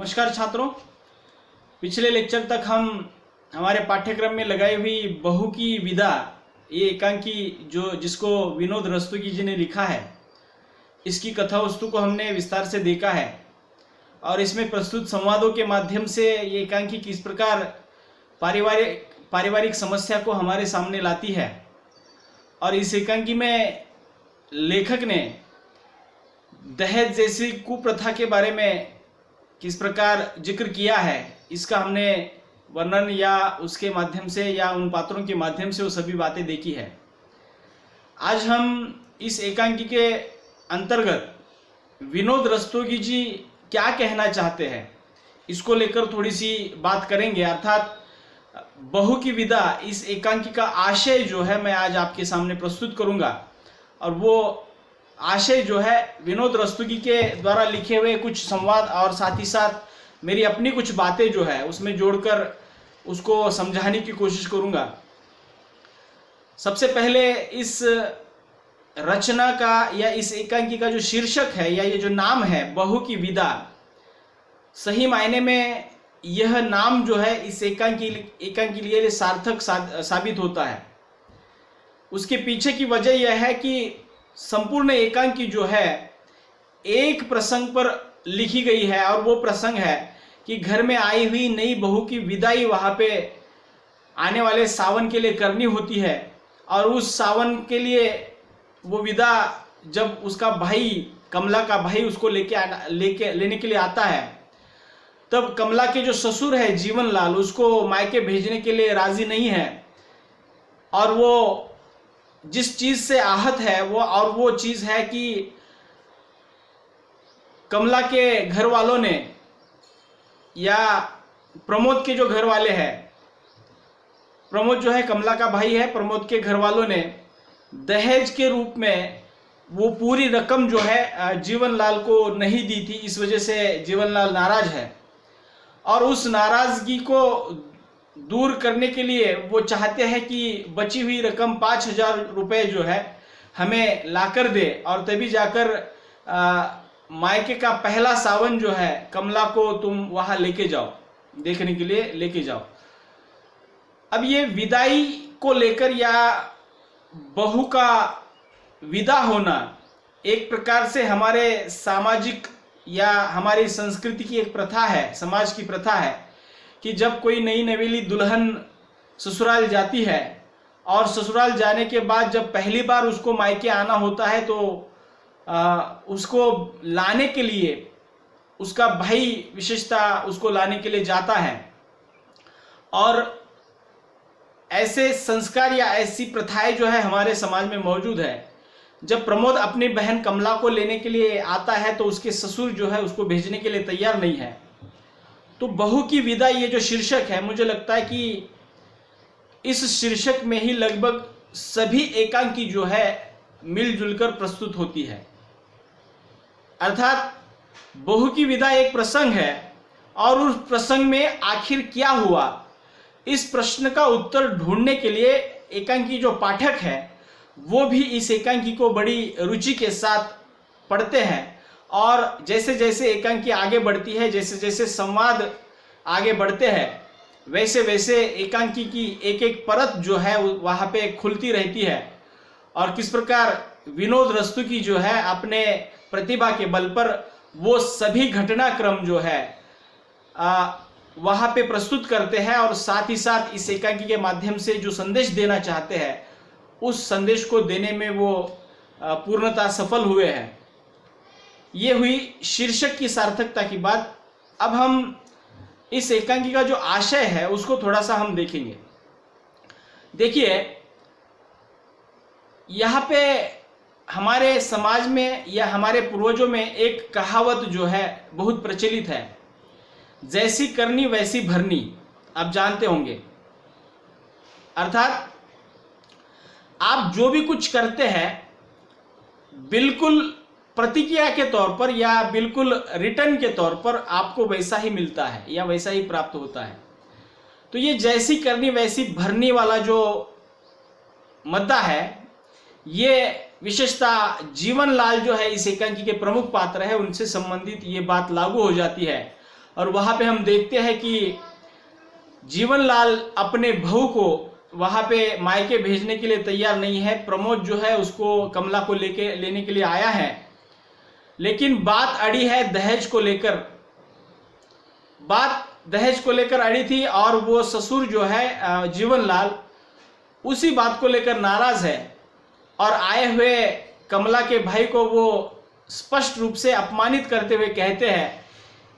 नमस्कार छात्रों। पिछले लेक्चर तक हम हमारे पाठ्यक्रम में लगाई हुई बहू की विदा, ये एकांकी जिसको विनोद रस्तोगी जी ने लिखा है, इसकी कथा वस्तु को हमने विस्तार से देखा है और इसमें प्रस्तुत संवादों के माध्यम से ये एकांकी किस प्रकार पारिवारिक समस्या को हमारे सामने लाती है। और इस एकांकी में लेखक ने दहेज जैसी कुप्रथा के बारे में किस प्रकार जिक्र किया है, इसका हमने वर्णन या उसके माध्यम से या उन पात्रों के माध्यम से वो सभी बातें देखी है। आज हम इस एकांकी के अंतर्गत विनोद रस्तोगी जी क्या कहना चाहते हैं, इसको लेकर थोड़ी सी बात करेंगे। अर्थात बहू की विदा, इस एकांकी का आशय जो है मैं आज आपके सामने प्रस्तुत करूंगा और वो आशय जो है विनोद रस्तोगी के द्वारा लिखे हुए कुछ संवाद और साथ ही साथ मेरी अपनी कुछ बातें जो है उसमें जोड़कर उसको समझाने की कोशिश करूंगा। सबसे पहले इस रचना का या इस एकांकी का जो शीर्षक है या ये जो नाम है बहू की विदा, सही मायने में यह नाम जो है इस एकांकी के लिए सार्थक साबित होता है। उसके पीछे की वजह यह है कि संपूर्ण एकांकी जो है एक प्रसंग पर लिखी गई है और वो प्रसंग है कि घर में आई हुई नई बहू की विदाई वहां पे आने वाले सावन के लिए करनी होती है और उस सावन के लिए वो विदा जब उसका भाई, कमला का भाई उसको लेने के लिए आता है, तब कमला के जो ससुर है जीवनलाल उसको मायके भेजने के लिए राजी नहीं है और वो जिस चीज से आहत है वो चीज है कि कमला के घर वालों ने या प्रमोद के जो घर वाले हैं, प्रमोद जो है कमला का भाई है, प्रमोद के घर वालों ने दहेज के रूप में वो पूरी रकम जो है जीवनलाल को नहीं दी थी। इस वजह से जीवनलाल नाराज है और उस नाराजगी को दूर करने के लिए वो चाहते हैं कि बची हुई रकम 5,000 रुपये जो है हमें लाकर दे और तभी जाकर मायके का पहला सावन जो है कमला को तुम वहां लेके जाओ, देखने के लिए लेके जाओ। अब ये विदाई को लेकर या बहू का विदा होना एक प्रकार से हमारे सामाजिक या हमारी संस्कृति की एक प्रथा है, समाज की प्रथा है कि जब कोई नई नवेली दुल्हन ससुराल जाती है और ससुराल जाने के बाद जब पहली बार उसको मायके आना होता है तो उसको लाने के लिए उसका भाई विशेषता उसको लाने के लिए जाता है। और ऐसे संस्कार या ऐसी प्रथाएं जो है हमारे समाज में मौजूद है। जब प्रमोद अपनी बहन कमला को लेने के लिए आता है तो उसके ससुर जो है उसको भेजने के लिए तैयार नहीं है। तो बहू की विदा ये जो शीर्षक है, मुझे लगता है कि इस शीर्षक में ही लगभग सभी एकांकी जो है मिलजुल कर प्रस्तुत होती है। अर्थात बहू की विदा एक प्रसंग है और उस प्रसंग में आखिर क्या हुआ, इस प्रश्न का उत्तर ढूंढने के लिए एकांकी जो पाठक है वो भी इस एकांकी को बड़ी रुचि के साथ पढ़ते हैं और जैसे जैसे एकांकी आगे बढ़ती है, जैसे जैसे संवाद आगे बढ़ते हैं, वैसे वैसे एकांकी की एक एक परत जो है वहाँ पे खुलती रहती है और किस प्रकार विनोद रस्तोगी जो है अपने प्रतिभा के बल पर वो सभी घटनाक्रम जो है वहाँ पे प्रस्तुत करते हैं और साथ ही साथ इस एकांकी के माध्यम से जो संदेश देना चाहते हैं उस संदेश को देने में वो पूर्णतः सफल हुए हैं। ये हुई शीर्षक की सार्थकता की बात। अब हम इस एकांकी का जो आशय है उसको थोड़ा सा हम देखेंगे। देखिए, यहाँ पे हमारे समाज में या हमारे पूर्वजों में एक कहावत जो है बहुत प्रचलित है, जैसी करनी वैसी भरनी। आप जानते होंगे, अर्थात आप जो भी कुछ करते हैं बिल्कुल प्रतिक्रिया के तौर पर या बिल्कुल रिटर्न के तौर पर आपको वैसा ही मिलता है या वैसा ही प्राप्त होता है। तो ये जैसी करनी वैसी भरनी वाला जो मुद्दा है, ये विशेषता जीवनलाल जो है इस एकांकी के प्रमुख पात्र है, उनसे संबंधित ये बात लागू हो जाती है और वहां पे हम देखते हैं कि जीवनलाल अपने बहू को वहां पे मायके भेजने के लिए तैयार नहीं है। प्रमोद जो है उसको कमला को लेने के लिए आया है, लेकिन बात अड़ी है दहेज को लेकर। बात दहेज को लेकर अड़ी थी और वो ससुर जो है जीवनलाल उसी बात को लेकर नाराज है और आए हुए कमला के भाई को वो स्पष्ट रूप से अपमानित करते हुए कहते हैं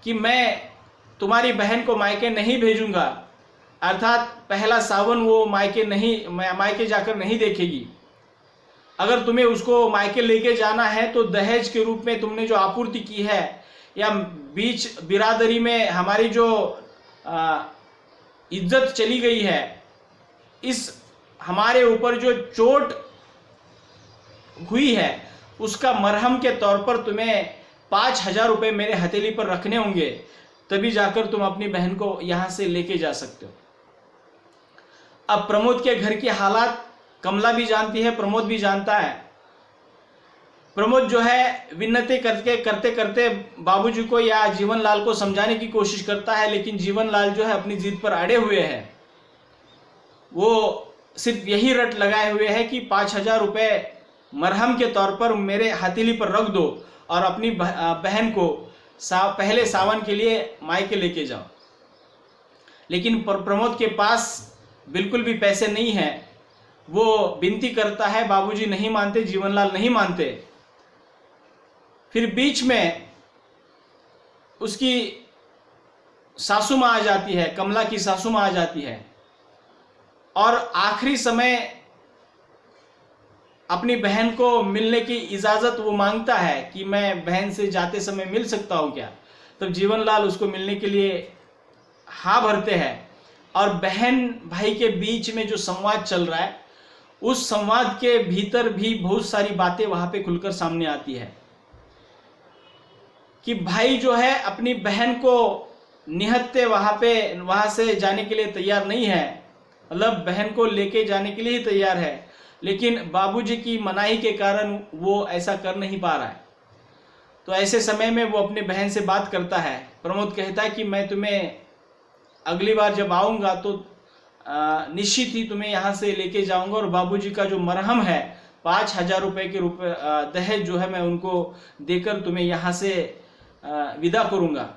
कि मैं तुम्हारी बहन को मायके नहीं भेजूंगा, अर्थात पहला सावन वो मायके जाकर नहीं देखेगी। अगर तुम्हें उसको मायके लेके जाना है तो दहेज के रूप में तुमने जो आपूर्ति की है या बीच बिरादरी में हमारी जो इज्जत चली गई है, इस हमारे ऊपर जो चोट हुई है उसका मरहम के तौर पर तुम्हें 5,000 रुपये मेरे हथेली पर रखने होंगे, तभी जाकर तुम अपनी बहन को यहां से लेके जा सकते हो। अब प्रमोद के घर की हालात कमला भी जानती है, प्रमोद भी जानता है। प्रमोद जो है विनती करते करते बाबूजी को या जीवनलाल को समझाने की कोशिश करता है, लेकिन जीवनलाल जो है अपनी जिद पर अड़े हुए हैं। वो सिर्फ यही रट लगाए हुए है कि 5,000 रुपये मरहम के तौर पर मेरे हथेली पर रख दो और अपनी बहन को पहले सावन के लिए मायके लेके जाओ। लेकिन प्रमोद के पास बिल्कुल भी पैसे नहीं है। वो विनती करता है, बाबूजी नहीं मानते, जीवनलाल नहीं मानते। फिर बीच में उसकी सासू माँ आ जाती है, कमला की सासू माँ आ जाती है और आखिरी समय अपनी बहन को मिलने की इजाजत वो मांगता है कि मैं बहन से जाते समय मिल सकता हूं क्या। तब जीवनलाल उसको मिलने के लिए हाँ भरते हैं और बहन भाई के बीच में जो संवाद चल रहा है उस संवाद के भीतर भी बहुत सारी बातें वहां पे खुलकर सामने आती है कि भाई जो है अपनी बहन को निहत्ते वहां से जाने के लिए तैयार नहीं है, मतलब बहन को लेके जाने के लिए ही तैयार है, लेकिन बाबूजी की मनाही के कारण वो ऐसा कर नहीं पा रहा है। तो ऐसे समय में वो अपने बहन से बात करता है। प्रमोद कहता है कि मैं तुम्हें अगली बार जब आऊँगा तो निश्चित ही तुम्हें यहाँ से लेके जाऊँगा और बाबूजी का जो मरहम है 5,000 रुपये के दहेज जो है मैं उनको देकर तुम्हें यहाँ से विदा करूँगा।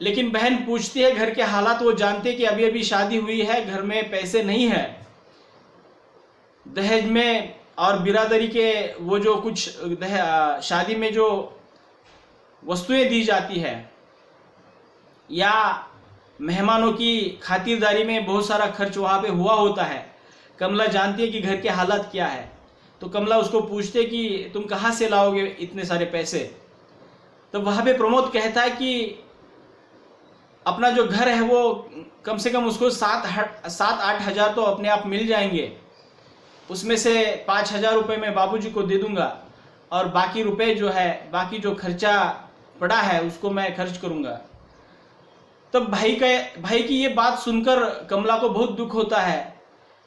लेकिन बहन पूछती है घर के हालात, वो जानते कि अभी अभी शादी हुई है, घर में पैसे नहीं है, दहेज में और बिरादरी के वो जो कुछ शादी में जो वस्तुएं दी जाती है या मेहमानों की खातिरदारी में बहुत सारा खर्च वहाँ पे हुआ होता है। कमला जानती है कि घर के हालात क्या है, तो कमला उसको पूछते कि तुम कहाँ से लाओगे इतने सारे पैसे। तो वहाँ पे प्रमोद कहता है कि अपना जो घर है वो कम से कम उसको 7-8 हज़ार तो अपने आप मिल जाएंगे, उसमें से 5,000 रुपये मैं बाबूजी को दे दूंगा और बाकी रुपए जो है, बाकी जो खर्चा पड़ा है उसको मैं खर्च करूंगा। तब भाई की ये बात सुनकर कमला को बहुत दुख होता है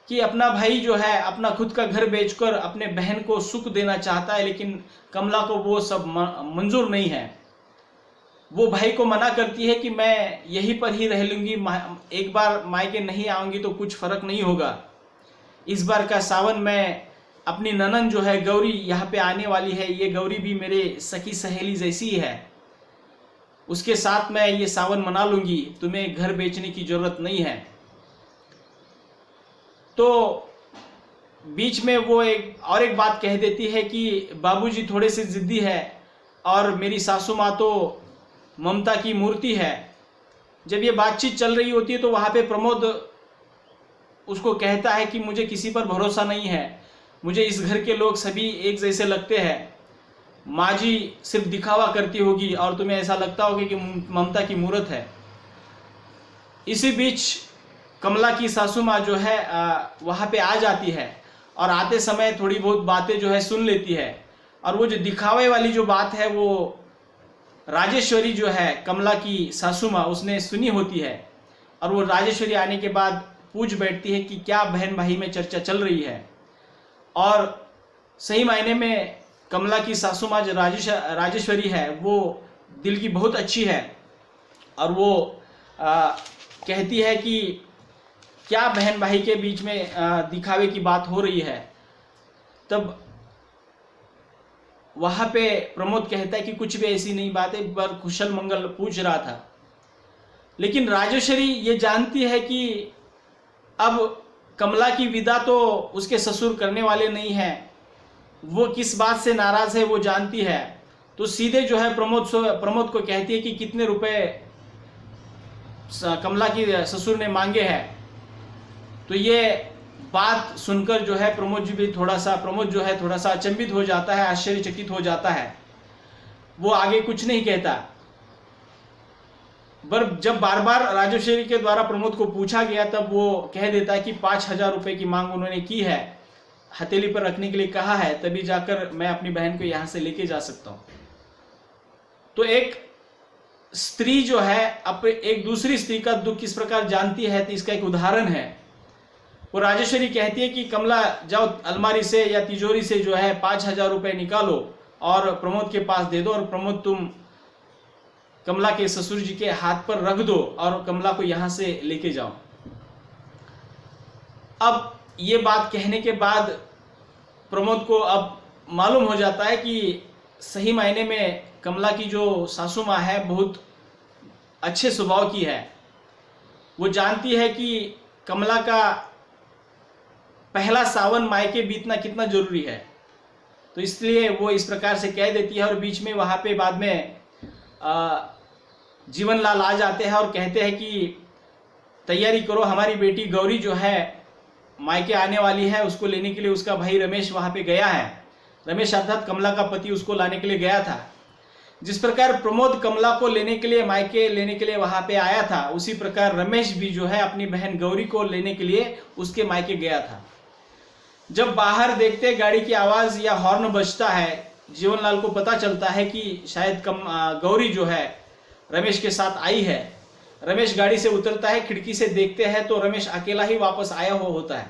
कि अपना भाई जो है अपना खुद का घर बेचकर अपने बहन को सुख देना चाहता है, लेकिन कमला को वो सब मंजूर नहीं है। वो भाई को मना करती है कि मैं यहीं पर ही रह लूंगी, एक बार मायके नहीं आऊंगी तो कुछ फर्क नहीं होगा। इस बार का सावन मैं अपनी ननन जो है गौरी यहाँ पे आने वाली है, ये गौरी भी मेरे सखी सहेली जैसी है, उसके साथ मैं ये सावन मना लूंगी, तुम्हें घर बेचने की जरूरत नहीं है। तो बीच में वो एक बात कह देती है कि बाबूजी थोड़े से जिद्दी है और मेरी सासू माँ तो ममता की मूर्ति है। जब ये बातचीत चल रही होती है तो वहाँ पे प्रमोद उसको कहता है कि मुझे किसी पर भरोसा नहीं है, मुझे इस घर के लोग सभी एक जैसे लगते हैं, माँ जी सिर्फ दिखावा करती होगी और तुम्हें ऐसा लगता होगा कि ममता की मूर्त है। इसी बीच कमला की सासू माँ जो है वहाँ पे आ जाती है और आते समय थोड़ी बहुत बातें जो है सुन लेती है, और वो जो दिखावे वाली जो बात है वो राजेश्वरी जो है कमला की सासू माँ उसने सुनी होती है, और वो राजेश्वरी आने के बाद पूछ बैठती है कि क्या बहन भाई में चर्चा चल रही है। और सही मायने में कमला की सासू माँ जो राजेश्वरी है वो दिल की बहुत अच्छी है और वो कहती है कि क्या बहन भाई के बीच में दिखावे की बात हो रही है। तब वहां पे प्रमोद कहता है कि कुछ भी ऐसी नहीं बात है, पर कुशल मंगल पूछ रहा था। लेकिन राजेश्वरी ये जानती है कि अब कमला की विदा तो उसके ससुर करने वाले नहीं है, वो किस बात से नाराज है वो जानती है। तो सीधे जो है प्रमोद को कहती है कि कितने रुपए कमला की ससुर ने मांगे हैं। तो ये बात सुनकर जो है प्रमोद जो है थोड़ा सा अचंभित हो जाता है, आश्चर्यचकित हो जाता है। वो आगे कुछ नहीं कहता। पर जब बार बार राजेश्वरी के द्वारा प्रमोद को पूछा गया तब वो कह देता है कि 5,000 रुपए की मांग उन्होंने की है, हथेली पर रखने के लिए कहा है, तभी जाकर मैं अपनी बहन को यहां से लेके जा सकता हूं। तो एक स्त्री जो है एक दूसरी स्त्री का दुख किस प्रकार जानती है, तो इसका एक उदाहरण है। वो राजेश्वरी कहती है कि कमला जाओ अलमारी से या तिजोरी से जो है 5,000 रुपए निकालो और प्रमोद के पास दे दो, और प्रमोद तुम कमला के ससुर जी के हाथ पर रख दो और कमला को यहां से लेके जाओ। अब ये बात कहने के बाद प्रमोद को अब मालूम हो जाता है कि सही मायने में कमला की जो सासू माँ है बहुत अच्छे स्वभाव की है। वो जानती है कि कमला का पहला सावन मायके बीतना कितना जरूरी है, तो इसलिए वो इस प्रकार से कह देती है। और बीच में वहां पे बाद में जीवनलाल आ जाते हैं और कहते हैं कि तैयारी करो, हमारी बेटी गौरी जो है मायके आने वाली है, उसको लेने के लिए उसका भाई रमेश वहां पे गया है। रमेश अर्थात कमला का पति उसको लाने के लिए गया था। जिस प्रकार प्रमोद कमला को लेने के लिए मायके लेने के लिए वहां पे आया था, उसी प्रकार रमेश भी जो है अपनी बहन गौरी को लेने के लिए उसके मायके गया था। जब बाहर देखते गाड़ी की आवाज या हॉर्न बजता है, जीवनलाल को पता चलता है कि शायद गौरी जो है रमेश के साथ आई है। रमेश गाड़ी से उतरता है, खिड़की से देखते हैं तो रमेश अकेला ही वापस आया हुआ होता है।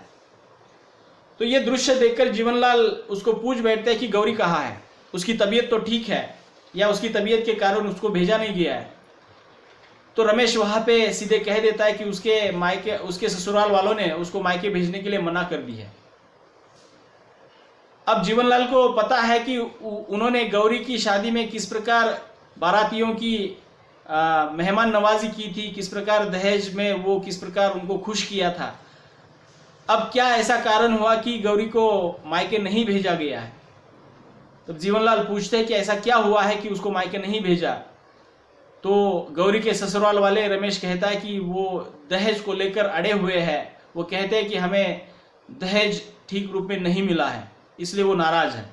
तो ये दृश्य देखकर जीवनलाल उसको पूछ बैठते हैं कि गौरी कहाँ है, उसकी तबीयत तो ठीक है या उसकी तबीयत के कारण उसको भेजा नहीं गया है। तो रमेश वहां पे सीधे कह देता है कि उसके ससुराल वालों ने उसको मायके भेजने के लिए मना कर दी है। अब जीवनलाल को पता है कि उन्होंने गौरी की शादी में किस प्रकार बारातियों की मेहमान नवाजी की थी, किस प्रकार दहेज में वो किस प्रकार उनको खुश किया था। अब क्या ऐसा कारण हुआ कि गौरी को मायके नहीं भेजा गया है। तब जीवनलाल पूछते हैं कि ऐसा क्या हुआ है कि उसको मायके नहीं भेजा। तो गौरी के ससुराल वाले रमेश कहता है कि वो दहेज को लेकर अड़े हुए हैं। वो कहते हैं कि हमें दहेज ठीक रूप में नहीं मिला है, इसलिए वो नाराज है।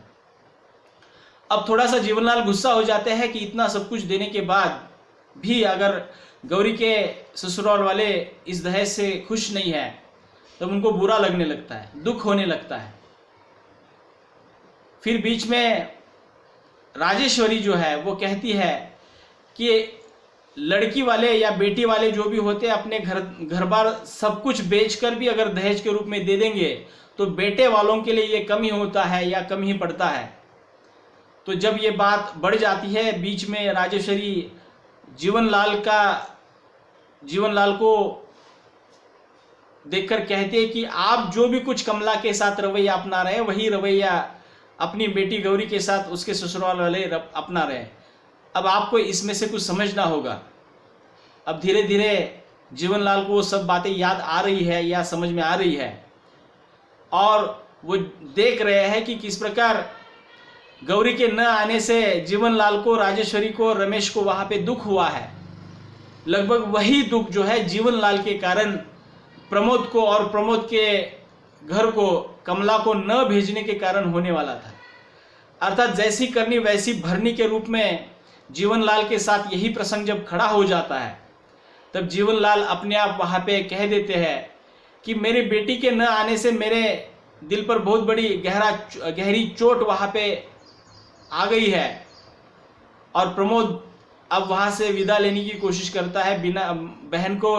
अब थोड़ा सा जीवनलाल गुस्सा हो जाते हैं कि इतना सब कुछ देने के बाद भी अगर गौरी के ससुराल वाले इस दहेज से खुश नहीं है, तब तो उनको बुरा लगने लगता है, दुख होने लगता है। फिर बीच में राजेश्वरी जो है वो कहती है कि लड़की वाले या बेटी वाले जो भी होते हैं अपने घर बार सब कुछ बेचकर भी अगर दहेज के रूप में दे देंगे तो बेटे वालों के लिए ये कम ही होता है या कम ही पड़ता है। तो जब ये बात बढ़ जाती है, बीच में राजेश्वरी जीवनलाल को देखकर कहते हैं कि आप जो भी कुछ कमला के साथ रवैया अपना रहे वही रवैया अपनी बेटी गौरी के साथ उसके ससुराल वाले अपना रहे। अब आपको इसमें से कुछ समझना होगा। अब धीरे धीरे जीवनलाल को वो सब बातें याद आ रही है या समझ में आ रही है, और वो देख रहे हैं कि किस प्रकार गौरी के न आने से जीवनलाल को, राजेश्वरी को, रमेश को वहां पे दुख हुआ है। लगभग वही दुख जो है जीवनलाल के कारण प्रमोद को और प्रमोद के घर को कमला को न भेजने के कारण होने वाला था। अर्थात जैसी करनी वैसी भरनी के रूप में जीवनलाल के साथ यही प्रसंग जब खड़ा हो जाता है, तब जीवनलाल अपने आप वहां पे कह देते हैं कि मेरी बेटी के न आने से मेरे दिल पर बहुत बड़ी गहरी चोट वहां पे आ गई है। और प्रमोद अब वहां से विदा लेने की कोशिश करता है, बहन को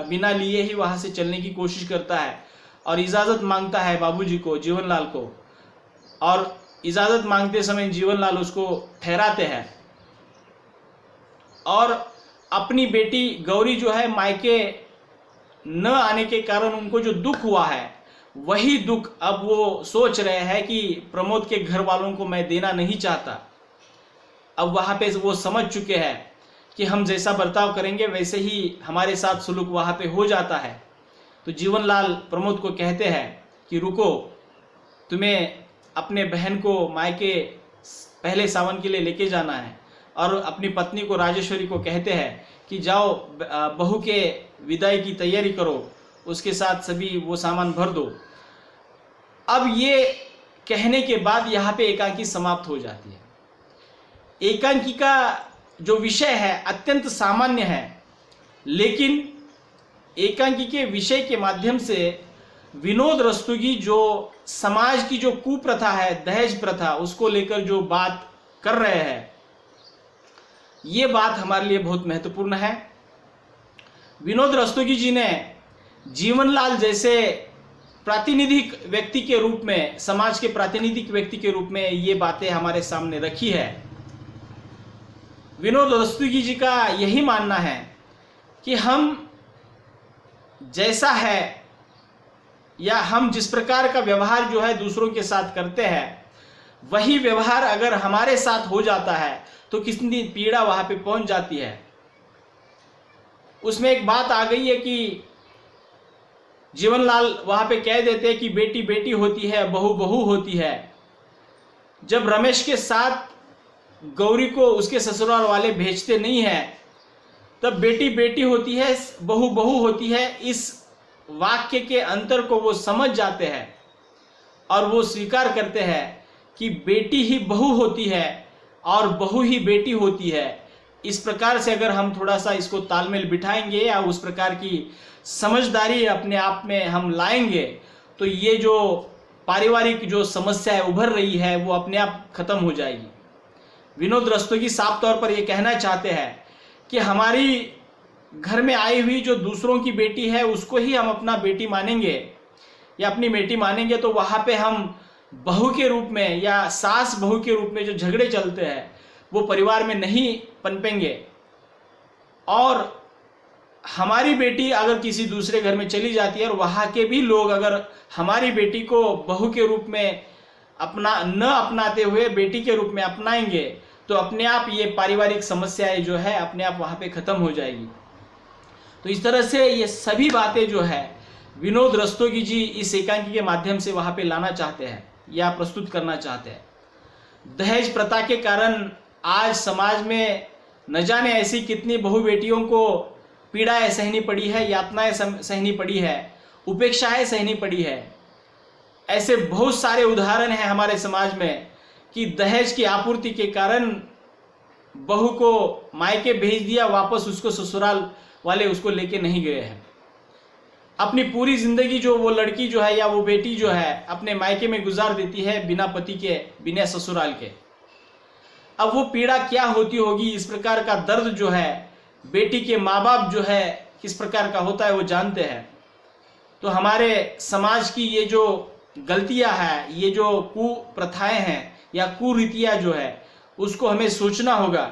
बिना लिए ही वहां से चलने की कोशिश करता है और इजाजत मांगता है बाबूजी को, जीवनलाल को। और इजाजत मांगते समय जीवनलाल उसको ठहराते हैं। और अपनी बेटी गौरी जो है मायके न आने के कारण उनको जो दुख हुआ है, वही दुख अब वो सोच रहे हैं कि प्रमोद के घर वालों को मैं देना नहीं चाहता। अब वहाँ पे वो समझ चुके हैं कि हम जैसा बर्ताव करेंगे वैसे ही हमारे साथ सुलूक वहाँ पे हो जाता है। तो जीवनलाल प्रमोद को कहते हैं कि रुको, तुम्हें अपने बहन को मायके पहले सावन के लिए लेके जाना है। और अपनी पत्नी को राजेश्वरी को कहते हैं कि जाओ बहू के विदाई की तैयारी करो, उसके साथ सभी वो सामान भर दो। अब ये कहने के बाद यहाँ पे एकांकी समाप्त हो जाती है। एकांकी का जो विषय है अत्यंत सामान्य है, लेकिन एकांकी के विषय के माध्यम से विनोद रस्तोगी जो समाज की जो कुप्रथा है, दहेज प्रथा, उसको लेकर जो बात कर रहे हैं, ये बात हमारे लिए बहुत महत्वपूर्ण है। विनोद रस्तोगी जी ने जीवनलाल जैसे प्रातिनिधिक व्यक्ति के रूप में, समाज के प्रातिनिधिक व्यक्ति के रूप में ये बातें हमारे सामने रखी है। विनोद रस्तोगी जी का यही मानना है कि हम जैसा है या हम जिस प्रकार का व्यवहार जो है दूसरों के साथ करते हैं, वही व्यवहार अगर हमारे साथ हो जाता है तो कितनी पीड़ा वहां पे पहुंच जाती है। उसमें एक बात आ गई है कि जीवनलाल वहां पे कह देते हैं कि बेटी बेटी होती है, बहू बहू होती है। जब रमेश के साथ गौरी को उसके ससुराल वाले भेजते नहीं हैं, तब बेटी बेटी होती है, बहू बहू होती है, इस वाक्य के अंतर को वो समझ जाते हैं और वो स्वीकार करते हैं कि बेटी ही बहू होती है और बहू ही बेटी होती है। इस प्रकार से अगर हम थोड़ा सा इसको तालमेल बिठाएंगे या उस प्रकार की समझदारी अपने आप में हम लाएंगे, तो ये जो पारिवारिक जो समस्या है उभर रही है वो अपने आप खत्म हो जाएगी। विनोद रस्तोगी साफ तौर पर ये कहना चाहते हैं कि हमारी घर में आई हुई जो दूसरों की बेटी है उसको ही हम अपना बेटी मानेंगे या अपनी बेटी मानेंगे, तो वहाँ पे हम बहू के रूप में या सास बहू के रूप में जो झगड़े चलते हैं वो परिवार में नहीं पनपेंगे। और हमारी बेटी अगर किसी दूसरे घर में चली जाती है और वहाँ के भी लोग अगर हमारी बेटी को बहू के रूप में अपनाते हुए बेटी के रूप में अपनाएंगे, तो अपने आप ये पारिवारिक समस्याएं जो है अपने आप वहाँ पे ख़त्म हो जाएगी। तो इस तरह से ये सभी बातें जो है विनोद रस्तोगी जी इस एकांकी के माध्यम से वहाँ पे लाना चाहते हैं या प्रस्तुत करना चाहते हैं। दहेज प्रथा के कारण आज समाज में न जाने ऐसी कितनी बहु बेटियों को पीड़ाएं सहनी पड़ी है, यातनाएं सहनी पड़ी है, उपेक्षाएं सहनी पड़ी है। ऐसे बहुत सारे उदाहरण हैं हमारे समाज में कि दहेज की आपूर्ति के कारण बहू को मायके भेज दिया, वापस उसको ससुराल वाले उसको लेके नहीं गए हैं। अपनी पूरी जिंदगी जो वो लड़की जो है या वो बेटी जो है अपने मायके में गुजार देती है बिना पति के, बिना ससुराल के। अब वो पीड़ा क्या होती होगी, इस प्रकार का दर्द जो है बेटी के माँ बाप जो है किस प्रकार का होता है वो जानते हैं। तो हमारे समाज की ये जो गलतियां हैं, ये जो कुप्रथाएं हैं या कुरीतियां जो है, उसको हमें सोचना होगा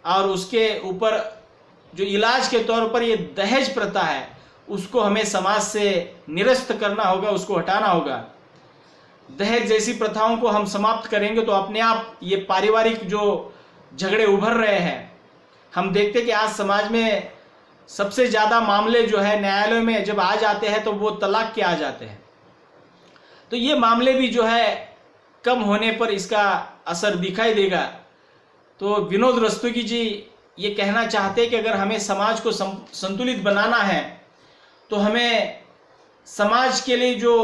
और उसके ऊपर जो इलाज के तौर पर ये दहेज प्रथा है उसको हमें समाज से निरस्त करना होगा, उसको हटाना होगा। दहेज जैसी प्रथाओं को हम समाप्त करेंगे तो अपने आप ये पारिवारिक जो झगड़े उभर रहे हैं, हम देखते हैं कि आज समाज में सबसे ज़्यादा मामले जो है न्यायालय में जब आ जाते हैं तो वो तलाक के आ जाते हैं। तो ये मामले भी जो है कम होने पर इसका असर दिखाई देगा। तो विनोद रस्तोगी जी ये कहना चाहते हैं कि अगर हमें समाज को संतुलित बनाना है तो हमें समाज के लिए जो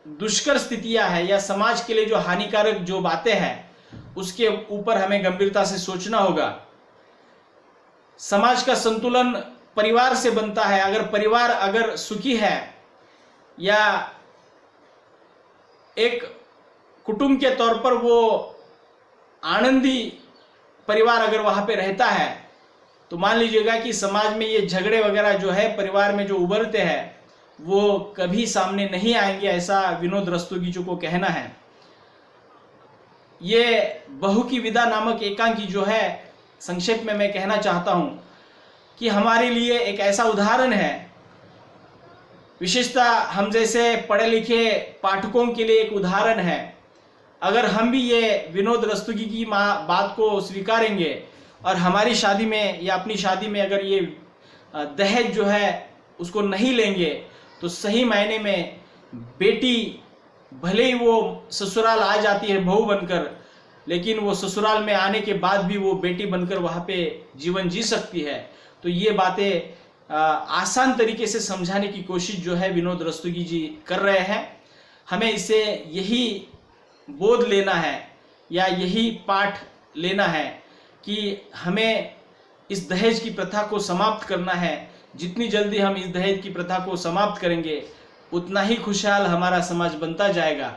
दुष्कर स्थितियां हैं या समाज के लिए जो हानिकारक जो बातें हैं उसके ऊपर हमें गंभीरता से सोचना होगा। समाज का संतुलन परिवार से बनता है। अगर परिवार अगर सुखी है या एक कुटुंब के तौर पर वो आनंदी परिवार अगर वहां पे रहता है तो मान लीजिएगा कि समाज में ये झगड़े वगैरह जो है परिवार में जो उभरते हैं वो कभी सामने नहीं आएंगे, ऐसा विनोद रस्तोगी जी को कहना है। ये बहू की विदा नामक एकांकी जो है संक्षेप में मैं कहना चाहता हूं कि हमारे लिए एक ऐसा उदाहरण है, विशेषतः हम जैसे पढ़े लिखे पाठकों के लिए एक उदाहरण है। अगर हम भी ये विनोद रस्तोगी की बात को स्वीकारेंगे और हमारी शादी में या अपनी शादी में अगर ये दहेज जो है उसको नहीं लेंगे, तो सही मायने में बेटी भले ही वो ससुराल आ जाती है बहू बनकर, लेकिन वो ससुराल में आने के बाद भी वो बेटी बनकर वहाँ पे जीवन जी सकती है। तो ये बातें आसान तरीके से समझाने की कोशिश जो है विनोद रस्तोगी जी कर रहे हैं। हमें इसे यही बोध लेना है या यही पाठ लेना है कि हमें इस दहेज की प्रथा को समाप्त करना है। जितनी जल्दी हम इस दहेज की प्रथा को समाप्त करेंगे उतना ही खुशहाल हमारा समाज बनता जाएगा।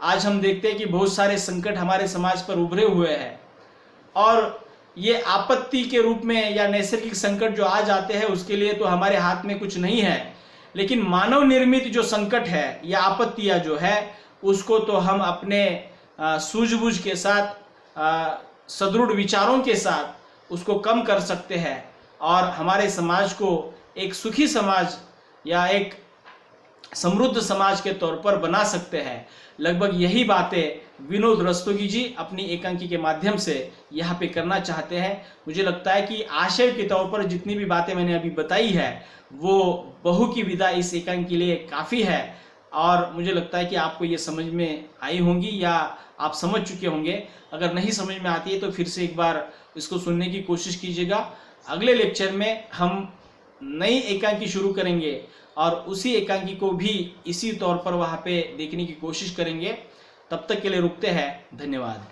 आज हम देखते हैं कि बहुत सारे संकट हमारे समाज पर उभरे हुए हैं और ये आपत्ति के रूप में या नैसर्गिक संकट जो आ जाते हैं उसके लिए तो हमारे हाथ में कुछ नहीं है, लेकिन मानव निर्मित जो संकट है या आपत्तियां जो है उसको तो हम अपने सूझबूझ के साथ, सदृढ़ विचारों के साथ उसको कम कर सकते हैं और हमारे समाज को एक सुखी समाज या एक समृद्ध समाज के तौर पर बना सकते हैं। लगभग यही बातें विनोद रस्तोगी जी अपनी एकांकी के माध्यम से यहाँ पे करना चाहते हैं। मुझे लगता है कि आशय के तौर पर जितनी भी बातें मैंने अभी बताई है वो बहू की विदा इस एकांकी के लिए काफ़ी है और मुझे लगता है कि आपको ये समझ में आई होंगी या आप समझ चुके होंगे। अगर नहीं समझ में आती है तो फिर से एक बार इसको सुनने की कोशिश कीजिएगा। अगले लेक्चर में हम नई एकांकी शुरू करेंगे और उसी एकांकी को भी इसी तौर पर वहाँ पे देखने की कोशिश करेंगे। तब तक के लिए रुकते हैं। धन्यवाद।